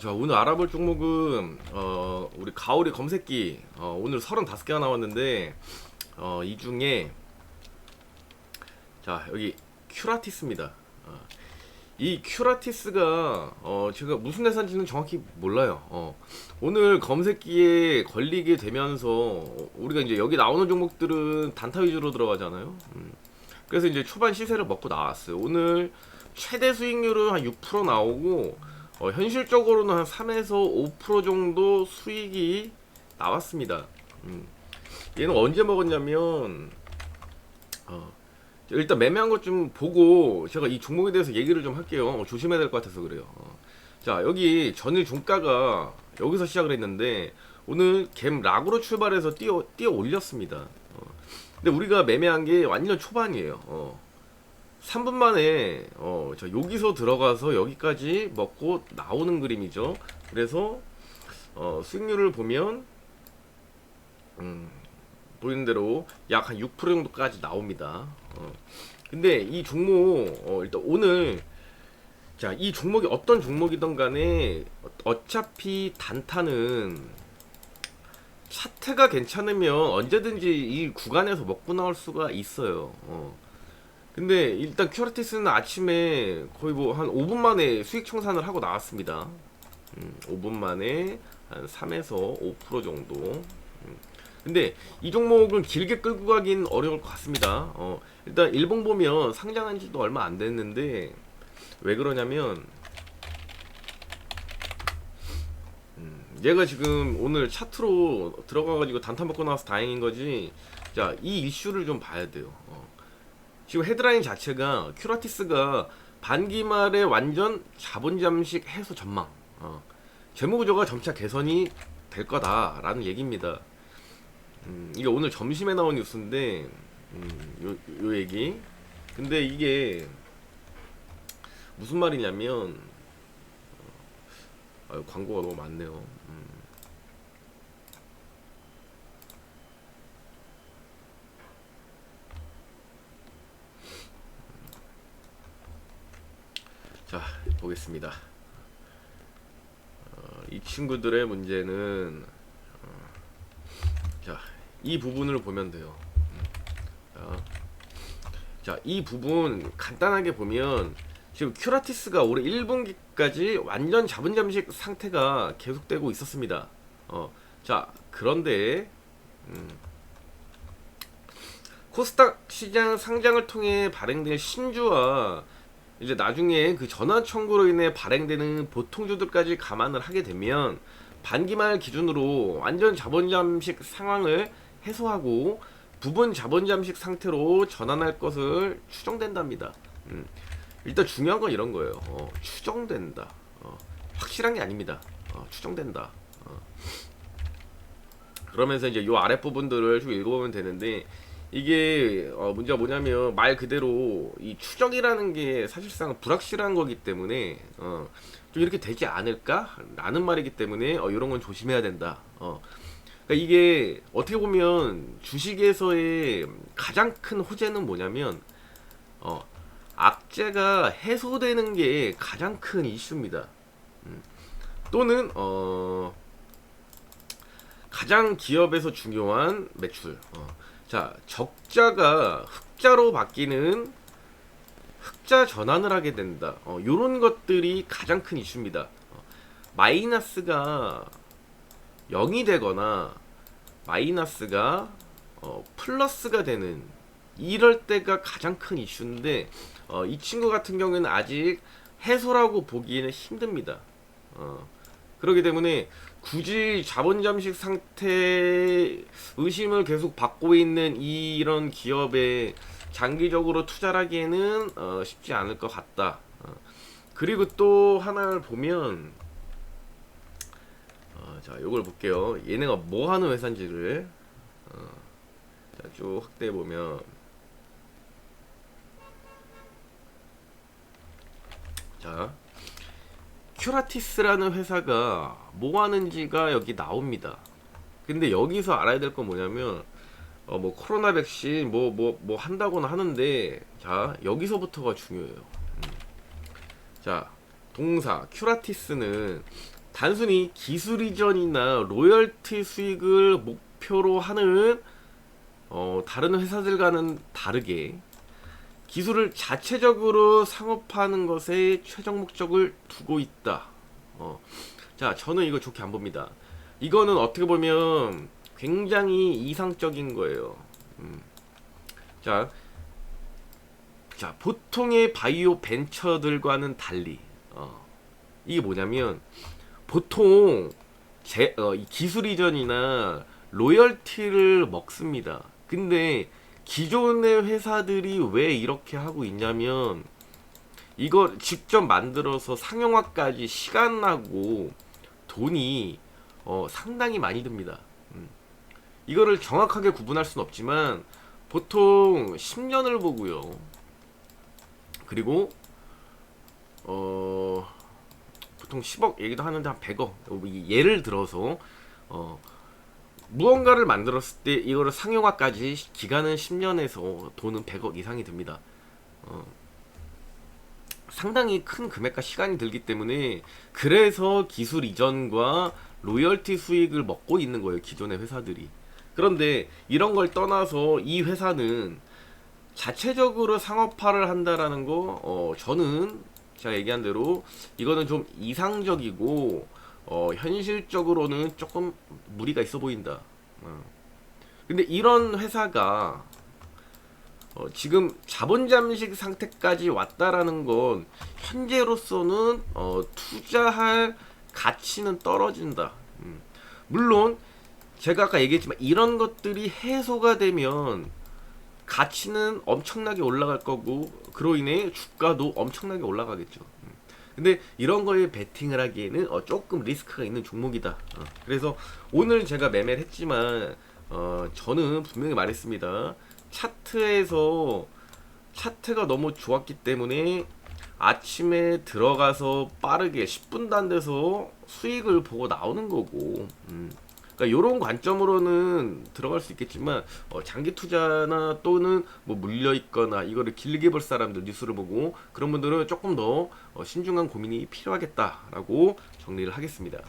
자, 오늘 알아볼 종목은 우리 가오리 검색기 오늘 35개가 나왔는데 이 중에 자, 여기 큐라티스입니다. 이 큐라티스가 제가 무슨 회사인지는 정확히 몰라요. 오늘 검색기에 걸리게 되면서 우리가 이제 여기 나오는 종목들은 단타 위주로 들어가잖아요. 그래서 이제 초반 시세를 먹고 나왔어요. 오늘 최대 수익률은 한 6% 나오고 현실적으로는 한 3에서 5% 정도 수익이 나왔습니다. 얘는 언제 먹었냐면 일단 매매한 것 좀 보고 제가 이 종목에 대해서 얘기를 좀 할게요. 조심해야 될 것 같아서 그래요. 자, 여기 전일 종가가 여기서 시작을 했는데 오늘 갭 락으로 출발해서 뛰어 올렸습니다. 근데 우리가 매매한 게 완전 초반이에요. 3분 만에 저 여기서 들어가서 여기까지 먹고 나오는 그림이죠. 그래서 수익률을 보면 보이는 대로 약 한 6% 정도까지 나옵니다. 근데 이 종목 일단 오늘 자, 이 종목이 어떤 종목이든 간에 어차피 단타는 차트가 괜찮으면 언제든지 이 구간에서 먹고 나올 수가 있어요. 근데 일단 큐라티스는 아침에 거의 뭐 한 5분 만에 수익 청산을 하고 나왔습니다. 5분 만에 한 3에서 5% 정도. 근데 이 종목은 길게 끌고 가긴 어려울 것 같습니다. 일단 일봉 보면 상장한 지도 얼마 안 됐는데 왜 그러냐면 얘가 지금 오늘 차트로 들어가가지고 단타 먹고 나와서 다행인 거지. 자, 이 이슈를 좀 봐야 돼요. 지금 헤드라인 자체가 큐라티스가 반기말에 완전 자본 잠식 해소 전망, 재무구조가 점차 개선이 될 거다라는 얘기입니다. 이게 오늘 점심에 나온 뉴스인데 요 얘기. 근데 이게 무슨 말이냐면 광고가 너무 많네요. 자, 보겠습니다. 이 친구들의 문제는 자, 이 부분을 보면 돼요. 자, 이 부분 간단하게 보면 지금 큐라티스가 올해 1분기까지 완전 자본 잠식 상태가 계속되고 있었습니다. 자, 그런데 코스닥 시장 상장을 통해 발행될 신주와 이제 나중에 그 전환 청구로 인해 발행되는 보통주들까지 감안을 하게 되면 반기말 기준으로 완전 자본 잠식 상황을 해소하고 부분 자본 잠식 상태로 전환할 것을 추정된답니다. 일단 중요한 건 이런 거예요. 추정된다. 확실한 게 아닙니다. 추정된다. 그러면서 이제 요 아랫 부분들을 쭉 읽어보면 되는데 이게 문제가 뭐냐면 말 그대로 이 추정이라는 게 사실상 불확실한 거기 때문에 좀 이렇게 되지 않을까? 라는 말이기 때문에 이런 건 조심해야 된다. 그러니까 이게 어떻게 보면 주식에서의 가장 큰 호재는 뭐냐면 악재가 해소되는 게 가장 큰 이슈입니다. 또는 가장 기업에서 중요한 매출. 자, 적자가 흑자로 바뀌는 흑자 전환을 하게 된다. 요런 것들이 가장 큰 이슈입니다. 마이너스가 0이 되거나 마이너스가 플러스가 되는 이럴 때가 가장 큰 이슈인데 이 친구 같은 경우에는 아직 해소라고 보기에는 힘듭니다. 그렇기 때문에 굳이 자본 잠식 상태 의심을 계속 받고 있는 이런 기업에 장기적으로 투자를 하기에는 쉽지 않을 것 같다. 그리고 또 하나를 보면 자, 요걸 볼게요. 얘네가 뭐 하는 회사인지를 자, 쭉 확대해 보면 자, 큐라티스라는 회사가 뭐 하는지가 여기 나옵니다. 근데 여기서 알아야 될 건 뭐냐면 뭐 코로나 백신 뭐 한다고는 하는데 자, 여기서부터가 중요해요. 자, 동사 큐라티스는 단순히 기술 이전이나 로열티 수익을 목표로 하는 다른 회사들과는 다르게 기술을 자체적으로 상업화하는 것에 최종 목적을 두고 있다. 자, 저는 이거 좋게 안 봅니다. 이거는 어떻게 보면 굉장히 이상적인 거예요. 자, 보통의 바이오 벤처들과는 달리 이게 뭐냐면 보통 이 기술 이전이나 로열티를 먹습니다. 근데 기존의 회사들이 왜 이렇게 하고 있냐면 이걸 직접 만들어서 상용화까지 시간하고 돈이 상당히 많이 듭니다. 이거를 정확하게 구분할 수는 없지만 보통 10년을 보고요. 그리고 보통 10억 얘기도 하는데 한 100억 예를 들어서 무언가를 만들었을 때 이거를 상용화까지 기간은 10년에서 돈은 100억 이상이 듭니다. 상당히 큰 금액과 시간이 들기 때문에 그래서 기술 이전과 로열티 수익을 먹고 있는 거예요, 기존의 회사들이. 그런데 이런 걸 떠나서 이 회사는 자체적으로 상업화를 한다라는 거 저는 제가 얘기한 대로 이거는 좀 이상적이고 현실적으로는 조금 무리가 있어 보인다. 근데 이런 회사가 지금 자본 잠식 상태까지 왔다라는 건 현재로서는 투자할 가치는 떨어진다. 물론 제가 아까 얘기했지만 이런 것들이 해소가 되면 가치는 엄청나게 올라갈 거고 그로 인해 주가도 엄청나게 올라가겠죠. 근데 이런 거에 베팅을 하기에는 조금 리스크가 있는 종목이다. 그래서 오늘 제가 매매를 했지만 저는 분명히 말했습니다. 차트에서 차트가 너무 좋았기 때문에 아침에 들어가서 빠르게 10분도 안 돼서 수익을 보고 나오는 거고 그러니까 이런 관점으로는 들어갈 수 있겠지만 장기 투자나 또는 뭐 물려 있거나 이거를 길게 볼 사람들 뉴스를 보고 그런 분들은 조금 더 신중한 고민이 필요하겠다라고 정리를 하겠습니다.